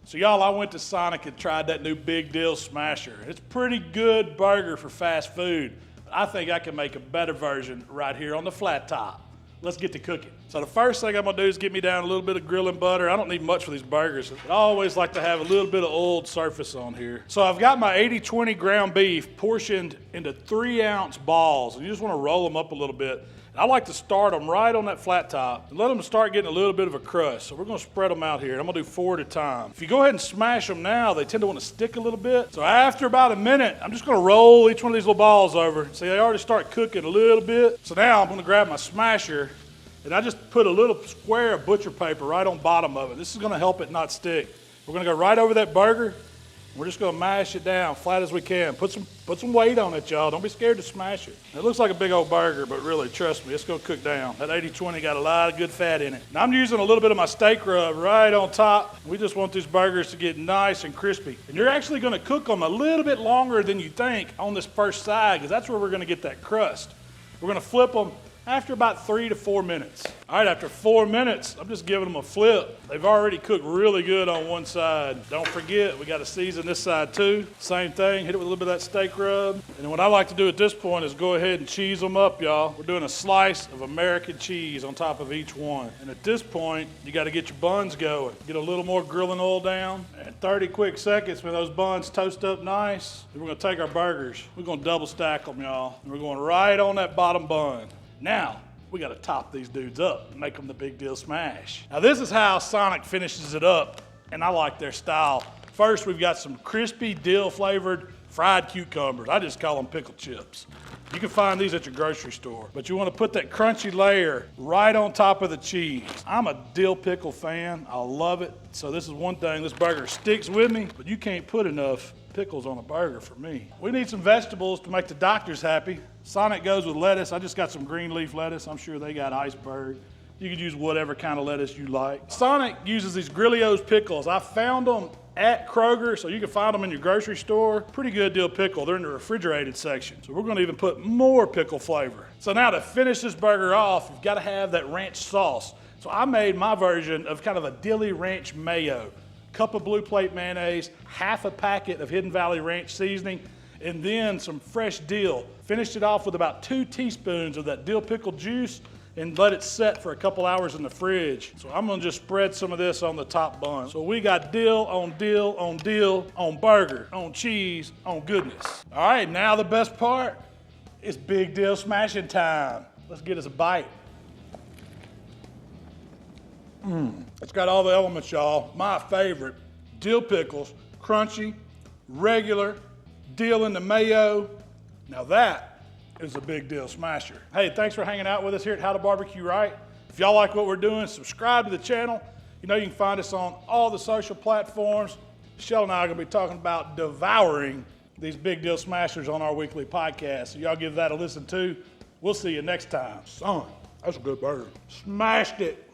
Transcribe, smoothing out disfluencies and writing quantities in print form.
So y'all, I went to Sonic and tried that new Big Dill Smasher. It's a pretty good burger for fast food. I think I can make a better version right here on the flat top. Let's get to cooking. So the first thing I'm gonna do is get me down a little bit of grilling butter. I don't need much for these burgers. I always like to have a little bit of oiled surface on here. So I've got my 80-20 ground beef portioned into 3-ounce balls. And you just wanna roll them up a little bit. I like to start them right on that flat top and let them start getting a little bit of a crust. So we're gonna spread them out here. I'm gonna do 4 at a time. If you go ahead and smash them now, they tend to wanna stick a little bit. So after about a minute, I'm just gonna roll each one of these little balls over. See, they already start cooking a little bit. So now I'm gonna grab my smasher and I just put a little square of butcher paper right on bottom of it. This is gonna help it not stick. We're gonna go right over that burger. We're just gonna mash it down flat as we can. Put some weight on it, y'all. Don't be scared to smash it. It looks like a big old burger, but really, trust me, it's gonna cook down. That 80-20 got a lot of good fat in it. Now I'm using a little bit of my steak rub right on top. We just want these burgers to get nice and crispy. And you're actually gonna cook them a little bit longer than you think on this first side, because that's where we're gonna get that crust. We're gonna flip them after about 3 to 4 minutes. All right, after 4 minutes, I'm just giving them a flip. They've already cooked really good on one side. Don't forget, we gotta season this side too. Same thing, hit it with a little bit of that steak rub. And then what I like to do at this point is go ahead and cheese them up, y'all. We're doing a slice of American cheese on top of each one. And at this point, you gotta get your buns going. Get a little more grilling oil down. And 30 quick seconds when those buns toast up nice, then we're gonna take our burgers. We're gonna double stack them, y'all. And we're going right on that bottom bun. Now, we gotta top these dudes up and make them the Big Dill Smash. Now this is how Sonic finishes it up, and I like their style. First, we've got some crispy dill flavored fried cucumbers. I just call them pickle chips. You can find these at your grocery store, but you wanna put that crunchy layer right on top of the cheese. I'm a dill pickle fan, I love it. So this is one thing, this burger sticks with me, but you can't put enough pickles on a burger for me. We need some vegetables to make the doctors happy. Sonic goes with lettuce. I just got some green leaf lettuce. I'm sure they got iceberg. You could use whatever kind of lettuce you like. Sonic uses these Grillo's pickles. I found them at Kroger, so you can find them in your grocery store. Pretty good dill pickle. They're in the refrigerated section. So we're gonna even put more pickle flavor. So now to finish this burger off, you've gotta have that ranch sauce. So I made my version of kind of a Dilly Ranch Mayo. Cup of Blue Plate mayonnaise, half a packet of Hidden Valley Ranch seasoning, and then some fresh dill. Finished it off with about 2 teaspoons of that dill pickle juice and let it set for a couple hours in the fridge. So I'm gonna just spread some of this on the top bun. So we got dill on dill on dill on burger, on cheese, on goodness. All right, now the best part, it's Big Dill smashing time. Let's get us a bite. It's got all the elements, y'all. My favorite, dill pickles, crunchy, regular, dill in the mayo. Now that is a Big Dill Smasher. Hey, thanks for hanging out with us here at HowToBBQRight. If y'all like what we're doing, subscribe to the channel. You know you can find us on all the social platforms. Michelle and I are gonna be talking about devouring these Big Dill Smashers on our weekly podcast. So y'all give that a listen too. We'll see you next time. Son, that's a good burger. Smashed it.